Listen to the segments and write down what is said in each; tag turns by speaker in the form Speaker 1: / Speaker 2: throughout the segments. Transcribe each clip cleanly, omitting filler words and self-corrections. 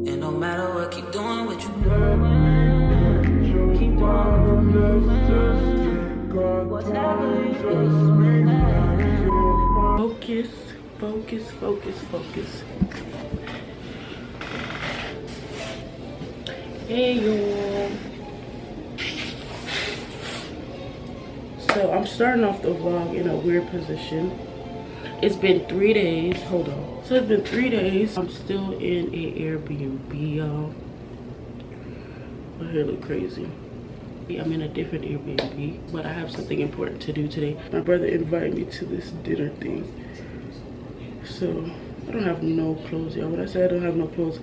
Speaker 1: And no matter what, keep doing what you doing. Keep doing whatever it is. Focus, focus, focus, focus. Hey y'all. So I'm starting off the vlog in a weird position. It's been 3 days. Hold on. So it's been 3 days. I'm still in a Airbnb, y'all. My hair look crazy. I'm in a different Airbnb, but I have something important to do today. My brother invited me to this dinner thing. So I don't have no clothes, y'all. When I say I don't have no clothes,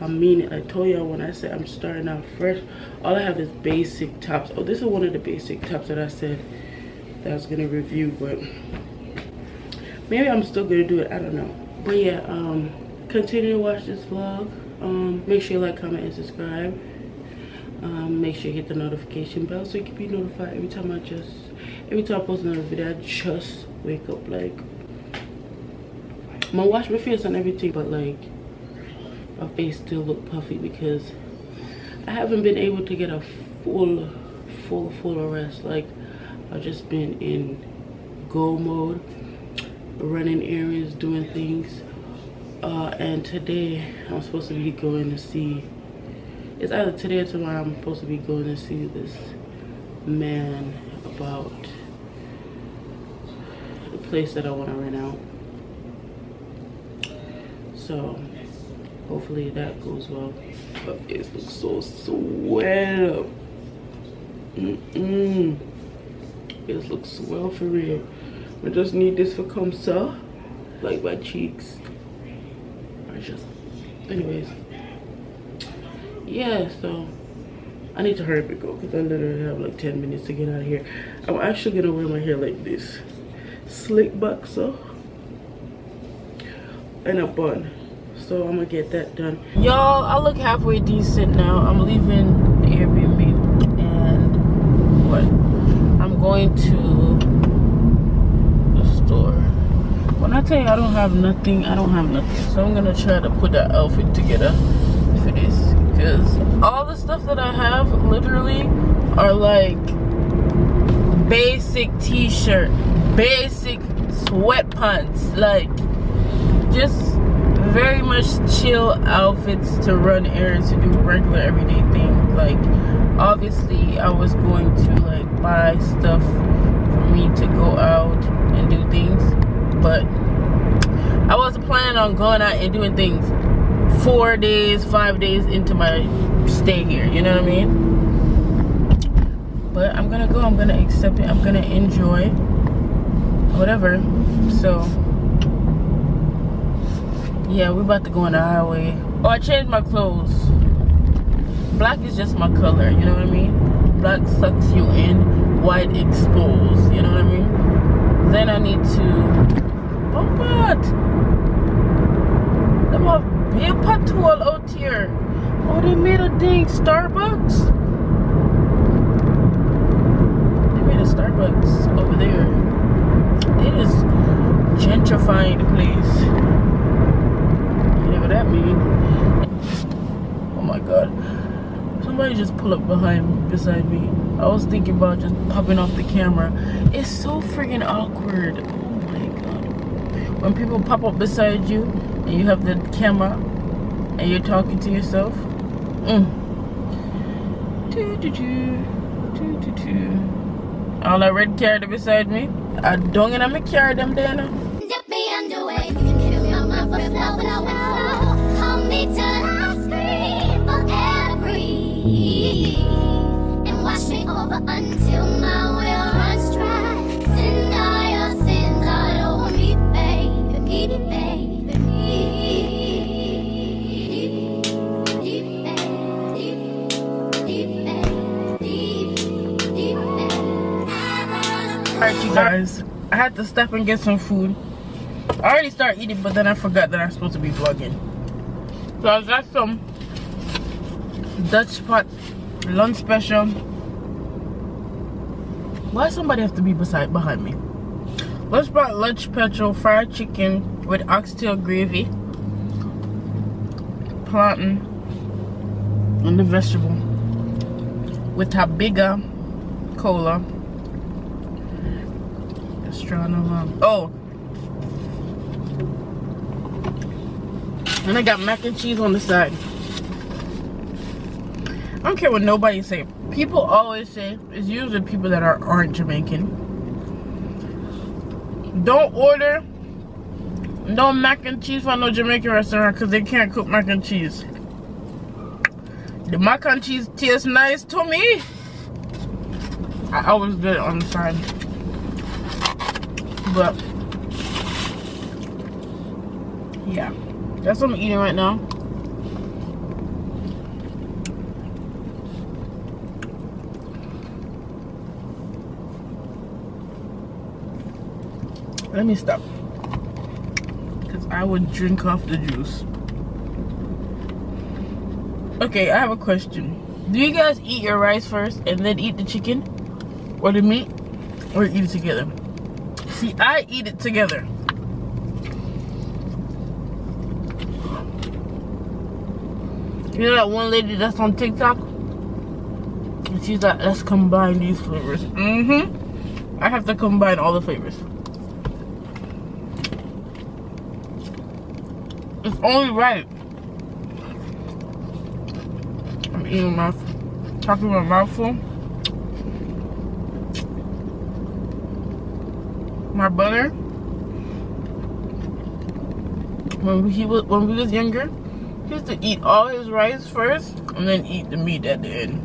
Speaker 1: I mean it. I told y'all when I said I'm starting out fresh, all I have is basic tops. Oh, this is one of the basic tops that I said that I was gonna review, but maybe I'm still gonna do it. I don't know. But yeah, continue to watch this vlog. Make sure you like, comment, and subscribe. Make sure you hit the notification bell so you can be notified every time I post another video. I just wake up. Like, I'm gonna wash my face and everything, but like my face still look puffy because I haven't been able to get a full rest. Like, I've just been in go mode, running errands, doing things, and today I'm supposed to be going to see, it's either today or tomorrow, I'm supposed to be going to see this man about the place that I want to rent out. So hopefully that goes well. My face looks so swell. Face looks swell for real. I just need this for come so, like my cheeks are just, anyways. Yeah, so I need to hurry up and go because I literally have like 10 minutes to get out of here. I'm actually gonna wear my hair like this, slick back so, and a bun. So I'm gonna get that done. Y'all, I look halfway decent now. I'm leaving the Airbnb and what? I'm going to the store. When I tell you I don't have nothing, I don't have nothing. So I'm gonna try to put that outfit together for this. Because all the stuff that I have literally are like basic t-shirt, basic sweatpants, like just very much chill outfits to run errands, to do regular everyday things. Like, obviously I was going to like buy stuff for me to go out and do things, but I wasn't planning on going out and doing things 4 days, 5 days into my stay here, you know what I mean? But I'm gonna go, I'm gonna accept it, I'm gonna enjoy whatever. So yeah, we're about to go on the highway. Oh, I changed my clothes. Black is just my color, you know what I mean? Black sucks you in, white exposed, you know what I mean? Then I need to, oh what? Them have big patrol out here. Oh, they made a dang Starbucks. They made a Starbucks over there. It is gentrifying the place. Whatever that means. Oh my god. Somebody just pulled up beside me. I was thinking about just popping off the camera. It's so freaking awkward. Oh my god. When people pop up beside you and you have the camera and you're talking to yourself. All that red carrot beside me. I don't and I'm carry them there now.
Speaker 2: And wash me over until my will runs dry. Send all your sins all over me, baby,
Speaker 1: Alright, you guys, I had to stop and get some food. I already started eating, but then I forgot that I'm supposed to be vlogging. So I got some Dutch pot lunch special. Why somebody have to be behind me? Dutch pot lunch special, fried chicken with oxtail gravy, plantain, and the vegetable with a bigger cola. Oh, and I got mac and cheese on the side. I don't care what nobody say. People always say, it's usually people that aren't Jamaican, don't order no mac and cheese from no Jamaican restaurant because they can't cook mac and cheese. The mac and cheese tastes nice to me. I always get it on the side. But yeah, that's what I'm eating right now. Let me stop, because I would drink off the juice. Okay, I have a question. Do you guys eat your rice first and then eat the chicken or the meat, or eat it together? See, I eat it together. You know that one lady that's on TikTok? And she's like, let's combine these flavors. I have to combine all the flavors. It's only right. I'm eating talking my mouth full. My brother, when we was younger, he used to eat all his rice first and then eat the meat at the end.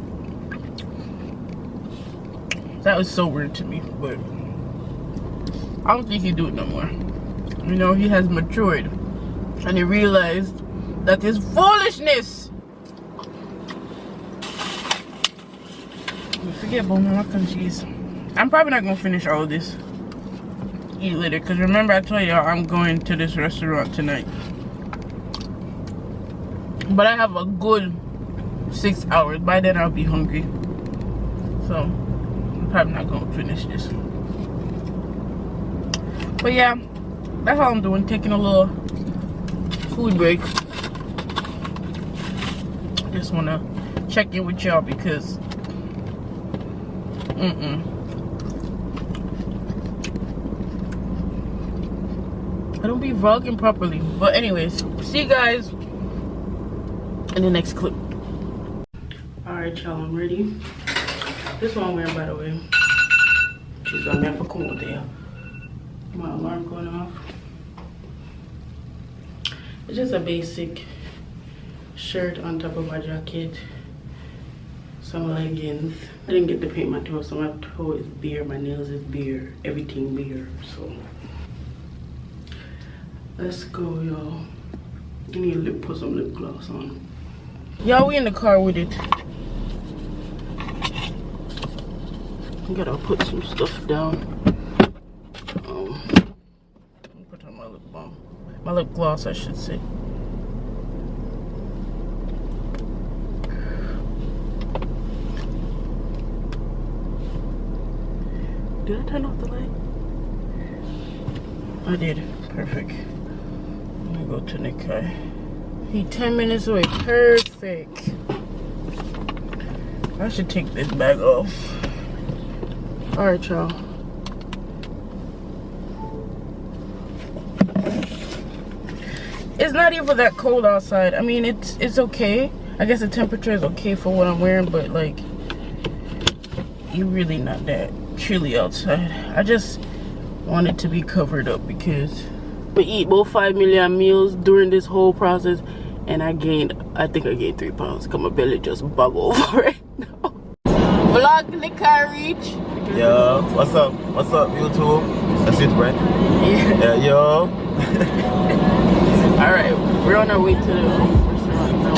Speaker 1: That was so weird to me, but I don't think he do it no more. You know, he has matured and he realized that is foolishness. But forget about my mac and cheese. I'm probably not gonna finish all of this. Eat later, because remember I told y'all I'm going to this restaurant tonight. But I have a good 6 hours. By then I'll be hungry. So I'm probably not gonna finish this. But yeah, that's all I'm doing, taking a little food break. Just wanna check in with y'all because I don't be vlogging properly. But anyways, see you guys in the next clip. Alright y'all, I'm ready. This one I'm wearing, by the way. She's on there for cool there. My alarm going off. It's just a basic shirt on top of my jacket. Some leggings. I didn't get to paint my toe, so my toe is bare, my nails is bare, everything bare. So let's go, y'all. I need to put some lip gloss on. Y'all, we in the car with it. I gotta put some stuff down. Put on my lip balm. My lip gloss, I should say. Did I turn off the light? I did. Perfect. Let me go to Nikai. He 10 minutes away. Perfect. I should take this bag off. Alright, y'all. It's not even that cold outside. I mean, it's okay. I guess the temperature is okay for what I'm wearing, but like, you're really not that chilly outside. I just want it to be covered up because we eat both 5 million meals during this whole process, and I think I gained 3 pounds because my belly just bubble over right now. Vlog Nikai reach.
Speaker 3: Yo, what's up? What's up, YouTube? That's it, right? Yeah, yo.
Speaker 1: Alright, we're on our way to the restaurant now.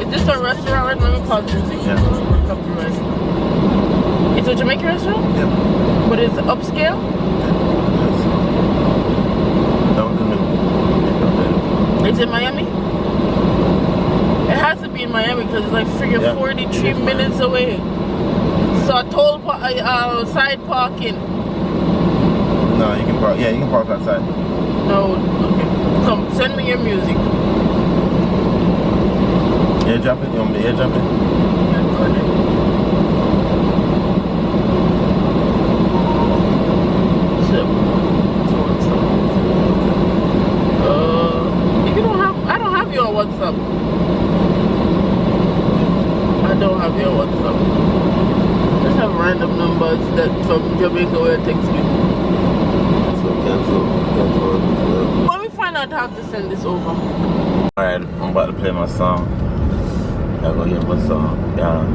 Speaker 1: Is this a restaurant? Let me pause this.
Speaker 3: Yeah.
Speaker 1: It's a Jamaican restaurant?
Speaker 3: Yeah.
Speaker 1: But it's upscale?
Speaker 3: Yeah. That one coming.
Speaker 1: It's in Miami? It has to be in Miami because it's like freaking 43 minutes away. So a toll side parking.
Speaker 3: No, you can park. Yeah, you can park outside.
Speaker 1: No, okay. Come, send me your music.
Speaker 3: airdrop it? You want me to airdrop it?
Speaker 1: I don't have you on WhatsApp. I don't have you on WhatsApp. Just have random numbers that from Jamaica will text me.
Speaker 3: So cancel.
Speaker 1: Let me find out how to send this over.
Speaker 3: Alright, I'm about to play my song. Y'all go hear my song. Y'all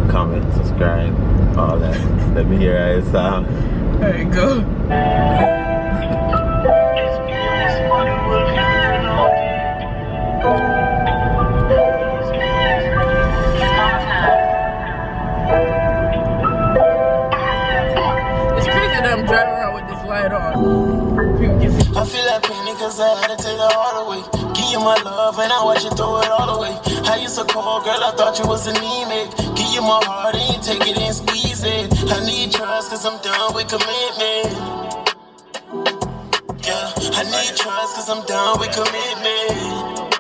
Speaker 3: comment, subscribe, all that. Let me hear how it sound.
Speaker 1: There you go. It's crazy that I'm driving around with this light on.
Speaker 4: I feel like painting cause I had to take the heart away. Give you my love and I watch you throw it all away. I used to call, girl, I thought you was anemic. Give you my heart and you take it and squeeze it. I need trust cause I'm done with commitment. Yeah, I need trust cause I'm done with commitment.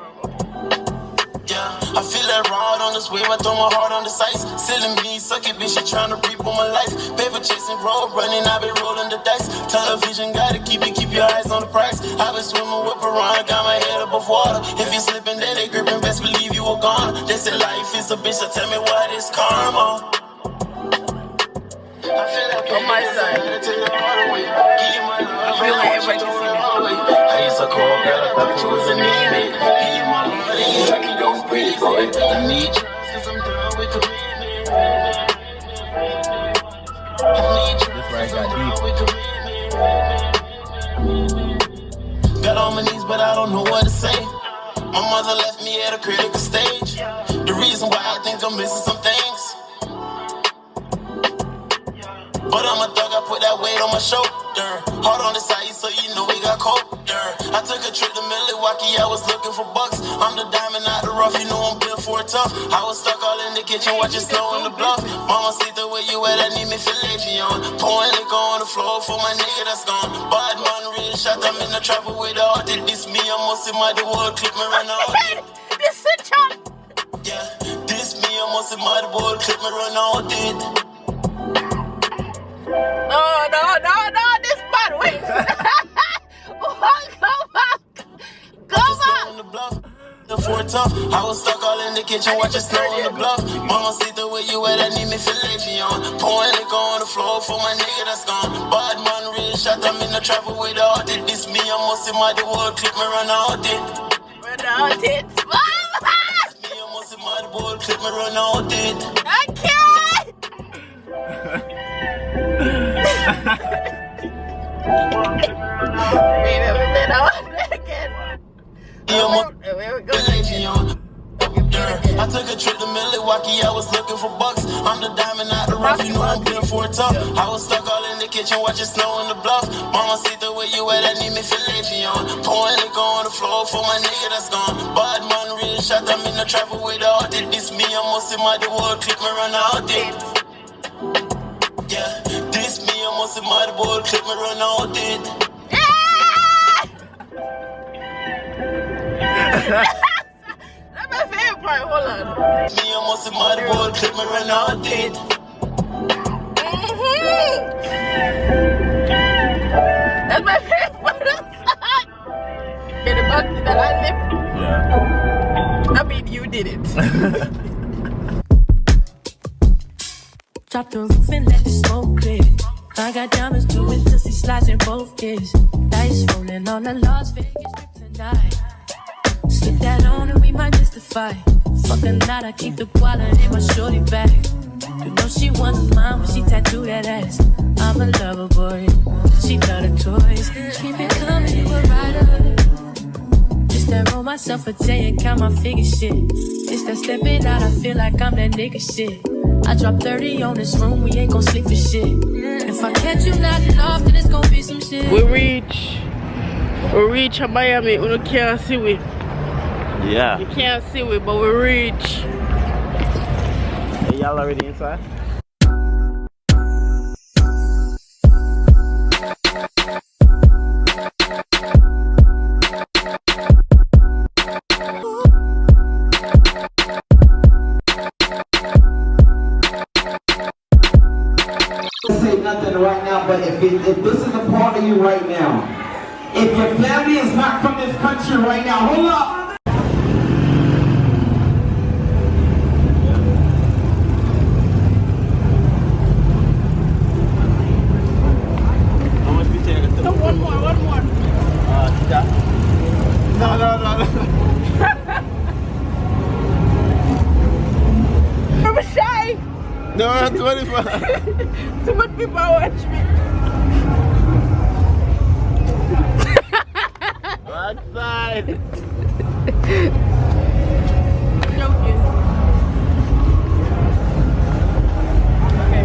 Speaker 4: Yeah, I feel that rod on this wave, I throw my heart on the ice. Selling me, suck it, bitch, she tryna reap on my life. Paper chasing, road running, I been rolling the dice. Television, gotta keep your eyes on the price. I been swimming with piranha, got my head above water. If you slipping, then they gripping, best believe you were gone. They say life is a bitch, so tell me what is karma. I feel like
Speaker 1: On my side.
Speaker 4: I feel
Speaker 1: like everybody can see me.
Speaker 4: I used to call, girl, I thought you was anemic. Give you my heart and you take it, don't breathe, boy. I need trust cause I'm done with commitment. I need trust cause I'm done with commitment. Got on my knees but I don't know what to say. My mother left me at a critical stage. The reason why I think I'm missing some things. But I'm a thug, I put that weight on my shoulder. Hard on the side, so you know we got colder. I took a trip to Milwaukee, I was looking for bucks. I'm the diamond out the rough, you know I'm built for it tough. I was stuck all in the kitchen, watching snow in the bluff. Mama, see the way you at, I need me Legion. Pouring liquor on the floor for my nigga that's gone. Bad man, real shot, I'm in the trouble with all this. This me, I must see my the world clip me run out.
Speaker 1: This is a chop.
Speaker 4: Yeah, this me, I must see my the world clip me run out.
Speaker 1: No, this bad. Wait. Come on.
Speaker 4: The four tough. I was stuck all in the kitchen watching snow on the bluff. Mama, see the way you at, I need me Legion. Pouring liquor on the floor for my nigga that's gone. Bad man, real shot, I'm in the trouble with all this. This me, I must see my the world clip me run out it.
Speaker 1: Run out it.
Speaker 4: This me, I must see my the world clip me run out it.
Speaker 1: I can't. Wait a minute, I want that again. There we go.
Speaker 4: I took a trip to Milwaukee, I was looking for bucks. I'm the diamond out the rough, you know I'm built for it tough. I was stuck all in the kitchen watching snow in the bluff. Mama, see the way you at, I need me Legion. Pouring liquor on the floor for my nigga that's gone. Bad man, real shot, I'm in the trouble with all this. This me, I must see my the world clip me run out it. Yeah, this me, I must see my the world clip me run out it.
Speaker 1: That's my favorite part. Hold on.
Speaker 4: Me, I must see my the world clip me run out it.
Speaker 1: That's my favorite part of the song. Get it back to that I live.
Speaker 3: Yeah.
Speaker 1: I mean, you did it.
Speaker 5: Drop the roof and let the smoke clear. I got diamonds doing pussy slides in both ears. Dice rolling on the Las Vegas strip tonight. Slip that on and we might mystify. Fucking night, I keep the wallet in my shorty bag. You know she wasn't mine when she tattooed that ass. I'm a lover boy, she love the toys. Keep it coming, you a rider. Just that roll myself a J and count my figure shit. It's that stepping out, I feel like I'm that nigga shit. I drop 30 on this room, we ain't gon' sleep for shit. If I catch you nodding off, then it's gon' be some shit.
Speaker 1: We reach Miami, you can't see we.
Speaker 3: Yeah.
Speaker 1: You can't see we, but we reach.
Speaker 3: Hey, y'all already inside? How much we take?
Speaker 1: No, one more.
Speaker 3: Yeah. No.
Speaker 1: I'm shy.
Speaker 3: No, 25.
Speaker 1: Too much people watch me.
Speaker 3: Backside.
Speaker 1: Joking. Okay.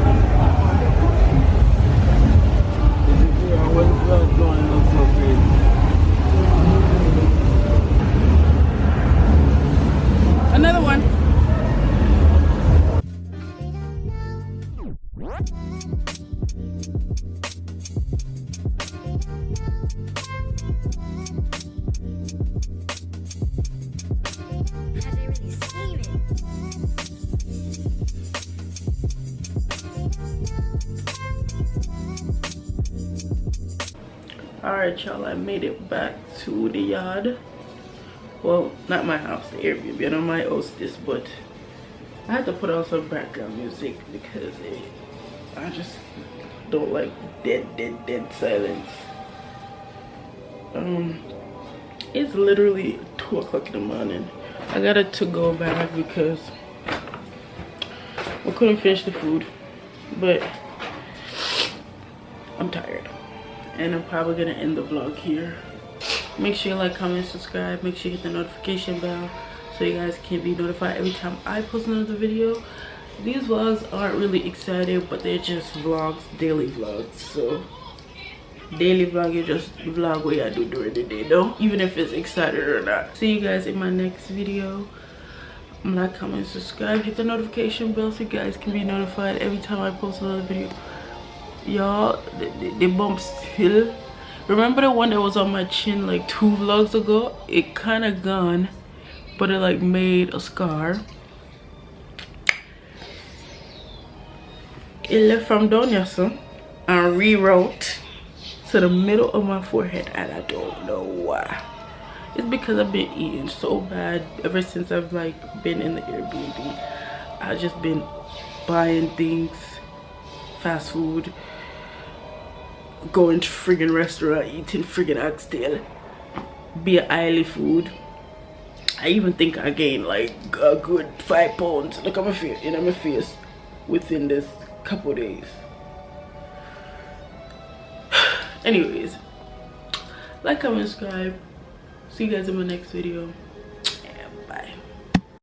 Speaker 1: Another one.
Speaker 2: Have they really seen it?
Speaker 1: Alright, y'all, I made it back to the yard. Well, not my house, the Airbnb. I know my hostess, but I had to put on some background music because I just don't like dead silence. It's literally 2 o'clock in the morning. I got a to-go bag because we couldn't finish the food, but I'm tired. And I'm probably gonna end the vlog here. Make sure you like, comment, subscribe. Make sure you hit the notification bell so you guys can be notified every time I post another video. These vlogs aren't really exciting, but they're just vlogs, daily vlogs. So daily vlog, you just vlog what I do during the day, though, even if it's excited or not. See you guys in my next video. Like, comment, subscribe, hit the notification bell so you guys can be notified every time I post another video. Y'all, the bump still, remember the one that was on my chin like 2 vlogs ago? It kind of gone, but it like made a scar. It left from down here, so and rewrote to the middle of my forehead, and I don't know why. It's because I've been eating so bad ever since I've like been in the Airbnb. I've just been buying things, fast food, going to friggin' restaurant, eating friggin' oxtail, be oily food. I even think I gained like a good 5 pounds. Look at my face, my face within this couple days. Anyways, like, comment, subscribe. See you guys in my next video.